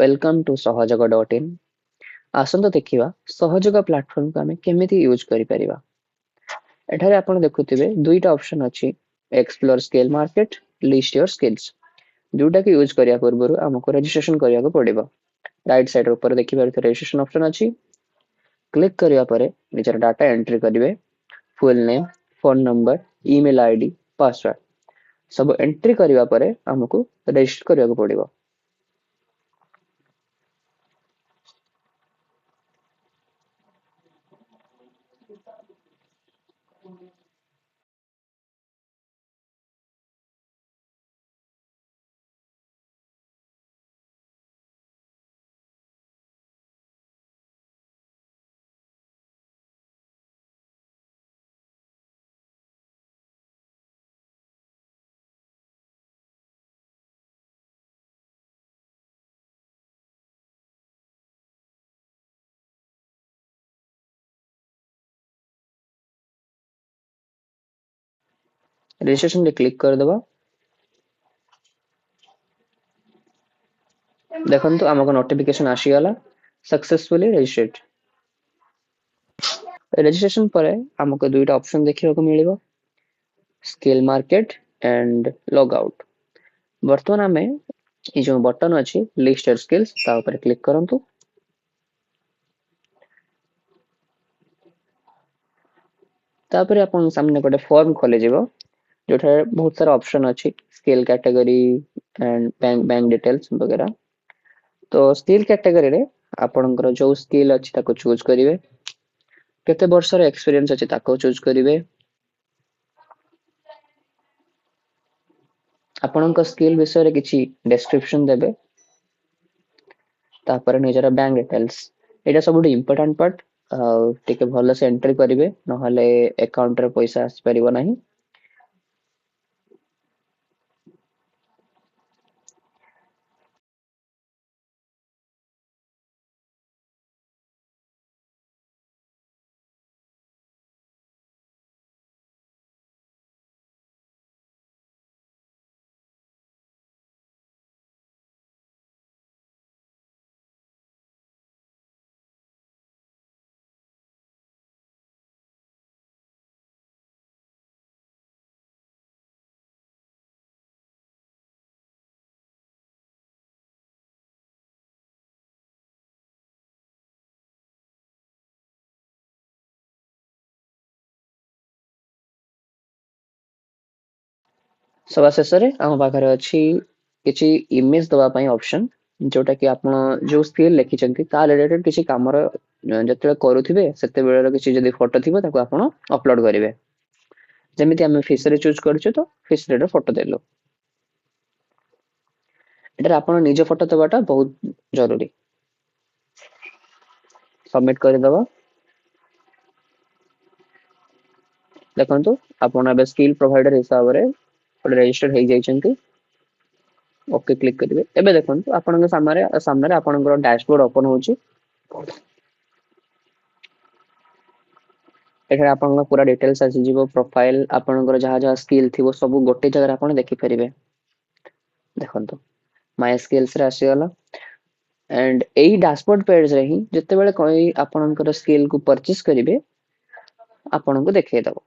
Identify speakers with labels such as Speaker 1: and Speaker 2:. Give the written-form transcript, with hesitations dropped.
Speaker 1: Welcome to सहयोग.in। आसंत देखिवा सहयोग platform को आमे केमिति यूज करि परिबा। एठारे आपण देखुथिबे दुईटा ऑप्शन अछि, explore scale market, list your skills. दुटा के यूज करिया पूर्वरु हमको रजिस्ट्रेशन करिया को पड़िबो। राइट साइड ऊपर देखिबा रजिस्ट्रेशन ऑप्शन अछि। क्लिक करिया परे निजर डाटा एंट्री करिवे, full name, phone number, email ID, password सब एंट्री करिया परे हमको रजिस्टर करिया को पड़िबो। रजिस्ट्रेशन रे क्लिक कर दबा। देखंतु हमको नोटिफिकेशन आसीगला सक्सेसफुली रजिस्टर्ड। रजिस्ट्रेशन परे हमको दुईटा ऑप्शन देखियो को मिलिबो, skill market and log out. वर्तमान हमें ये जो बटन अछि लिस्ट योर स्किल्स ता ऊपर क्लिक करंतु। तापर अपन सामने गोटे फॉर्म खोले जिवो जोठा बहुत सारा ऑप्शन अछि, skill category and bank details वगैरह। तो स्किल कैटेगरी रे आपनकर जो स्किल अछि ताको चूज करिवे, केते वर्ष रे एक्सपीरियंस अछि ताको चूज करिवे, आपनकर स्किल विषय रे किछि डिस्क्रिप्शन देबे, तापर निजर बैंक डिटेल्स। एटा सबुठ इम्पोर्टेंट पार्ट, टिके भलो से एंट्री करिवे नहले अकाउंट रे पैसा आसी परिबो नाही। सवा शेष रे हम पाखरे अछि किछि इमेज दवा पई ऑप्शन, जोटा कि आपण जो स्किल लिखि चंती ता रिलेटेड किछि कामर जते करूथिबे सेते बेलर किछि जदी फोटो थिबो ताको आपण अपलोड करिवे। जेमिति हम फिश रे चूज करछु तो फिश रे फोटो देलो। एटा आपण निज फोटो देबाटा बहुत जरूरी। सबमिट कर दबा। देखंतु आपण अब स्किल प्रोवाइडर हिसाब रे रजिस्टर हो जाइछंती। ओके क्लिक करिवे। एबे देखंतु आपनक सामने आपनकर डैशबोर्ड ओपन होची। एठारे आपनकर पूरा डिटेल्स आसी जीवो, प्रोफाइल आपनकर जहा जहा स्किल थिबो सब गोटे जगह आपन देखि परिवे। देखंतु माय स्किल्स रे आसी गला एंड एही डैशबोर्ड पेज रे ही जते बेले कोई आपनकर स्किल को परचेस करिवे आपनको देखे दबो।